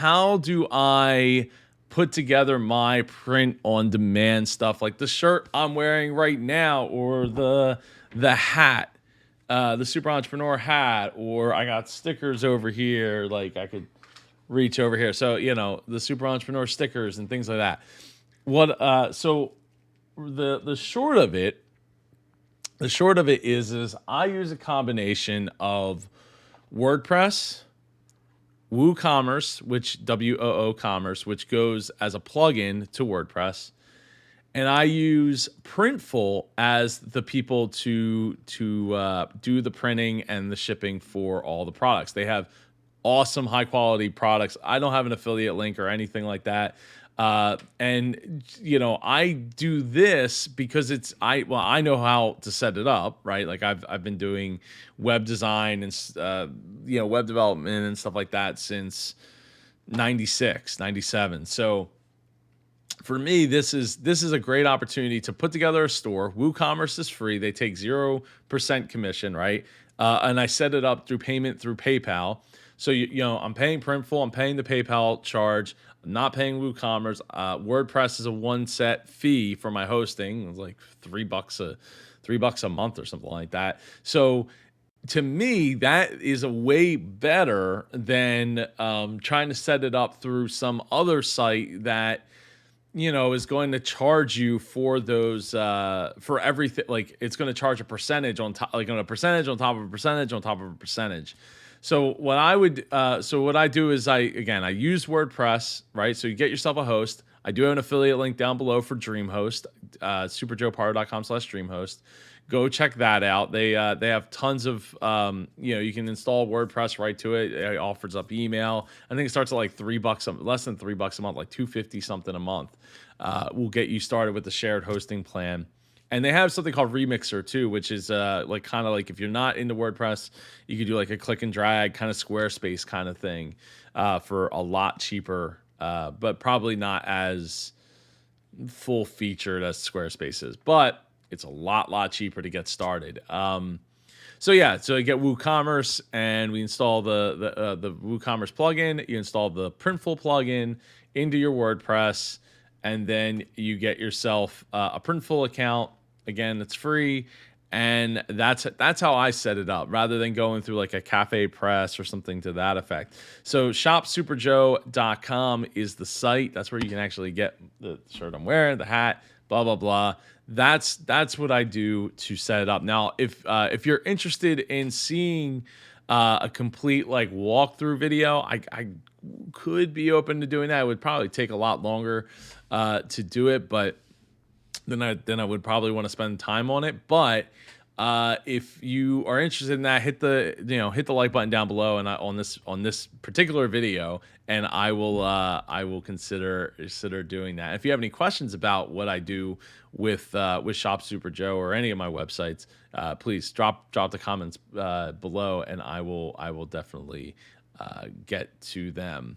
how do I put together my print on demand stuff like the shirt I'm wearing right now or the hat, the super entrepreneur hat, or I got stickers over here like I could reach over here. So, the super entrepreneur stickers and things like that. What so the short of it, is I use a combination of WordPress, WooCommerce, which WOO Commerce, which goes as a plugin to WordPress, and I use Printful as the people to do the printing and the shipping for all the products. They have awesome, high quality products. I don't have an affiliate link or anything like that. And I do this because I know how to set it up, right? Like I've been doing web design and web development and stuff like that since 96, 97. So for me, this is a great opportunity to put together a store. WooCommerce is free; they take 0% commission, right? And I set it up through payment through PayPal. So I'm paying Printful, I'm paying the PayPal charge, I'm not paying WooCommerce. WordPress is a one set fee for my hosting. It's like $3 a month or something like that. So to me, that is a way better than trying to set it up through some other site that is going to charge you for those for everything. Like it's going to charge a percentage on top, like on a percentage on top of a percentage on top of a percentage. So what I do is I use WordPress, right? So you get yourself a host. I do have an affiliate link down below for DreamHost, superjoepardo.com/DreamHost. Go check that out. They have tons of you can install WordPress right to it. It offers up email. I think it starts at like $3, less than $3 a month, like 250 something a month. Will get you started with the shared hosting plan. And they have something called Remixer too, which is like kind of like if you're not into WordPress, you could do like a click and drag kind of Squarespace kind of thing for a lot cheaper, but probably not as full featured as Squarespace is. But it's a lot cheaper to get started. So you get WooCommerce, and we install the WooCommerce plugin. You install the Printful plugin into your WordPress, and then you get yourself a Printful account. Again, it's free, and that's how I set it up, rather than going through like a Cafe Press or something to that effect. So shopsuperjoe.com is the site. That's where you can actually get the shirt I'm wearing, the hat, blah blah blah. That's what I do to set it up. Now, if you're interested in seeing a complete like walkthrough video, I could be open to doing that. It would probably take a lot longer to do it, but then I would probably want to spend time on it. But if you are interested in that, hit the like button down below and on this particular video, and I will consider doing that. If you have any questions about what I do with Shop Super Joe or any of my websites, please drop the comments below, and I will definitely get to them.